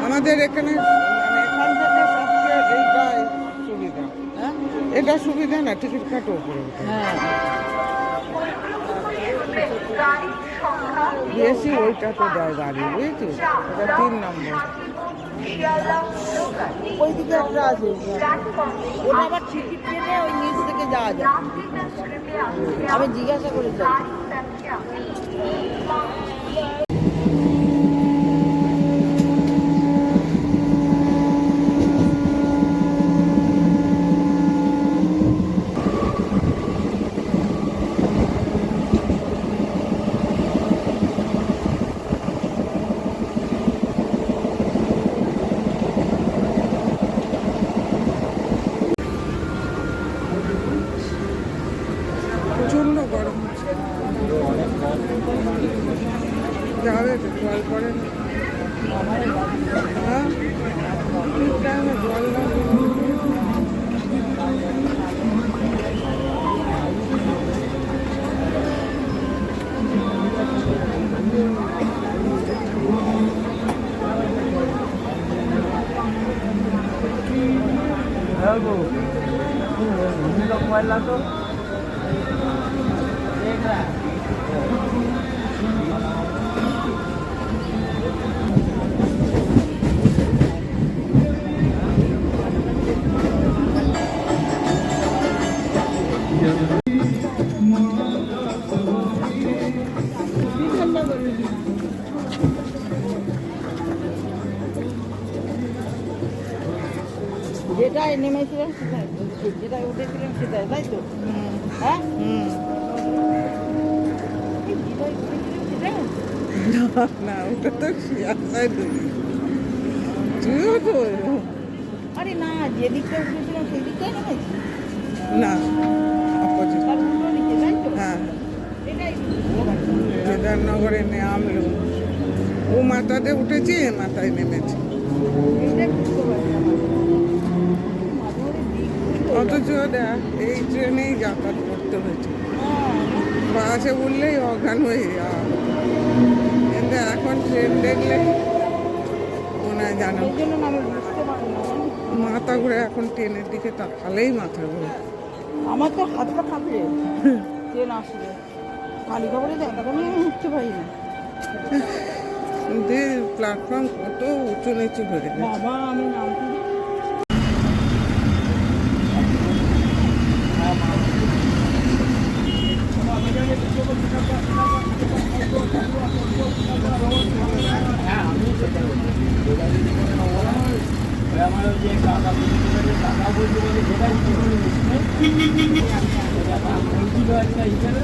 আমাদের এখানে মানে এখান থেকে সবচেয়ে এইটাই সুবিধা। হ্যাঁ এটা সুবিধা না, টিকিট কাটো উপরে উঠে। হ্যাঁ বেশি ওইটা তো দেয় গাড়ি, বুঝেছিস? এটা 3 নম্বর। ওইদিকে একটা আছে, ওটা আবার টিকিট কেটে ওই নিচ থেকে যাওয়া যায়। আমি জিজ্ঞাসা করে যাই। প্রচণ্ড গরম যাবে তো, জল পড়ে না। হ্যাঁ ঠিক টাইমে জল না तो देख रहा है যেটাই নেমেছিলাম সেটাই, যেটাই উঠেছিলাম সেটাই, তাই তো? হ্যাঁ যেটাই উঠেছিলাম সেটাই। না, ওটা তো শিয়ালদায় ঢুকি। তুইও তো আরে না, যেদিকটা উঠেছিলাম সেই দিকটাই নেমেছি। না, অপোজিট। তার উল্টো দিকে, তাই তো? হ্যাঁ, এটাই কেদারনগরে নামলো, ও মাথাতে উঠেছে, এ মাথায় নেমেছে। এইটা বুঝতে পারি আমার। মাঝে মাঝে দিক ভুল হয়ে অথচ দেখ এই ট্রেনেই যাতায়াত করতে হয়েছে, যায়। বাসে উঠলেই অজ্ঞান হয়ে যাওয়া। কিন্তু এখন ট্রেন দেখলে মনে হয় জানো, এই জন্য না আমি বুঝতে পারি না। মাথা ঘুরে এখন ট্রেনের দিকে তাকালেই মাথা ঘুরে। আমার তো হাতটা কাঁপে ট্রেন আসলে, খালি খবরে দেখা আমি উঠতে পারি না। কিন্তু প্ল্যাটফর্ম কত উঁচু নিচু হয়ে গেছে। বাবা আমি নামতে দিই। हमारे ये काका बोलते बोले जेटा अच्छा इधर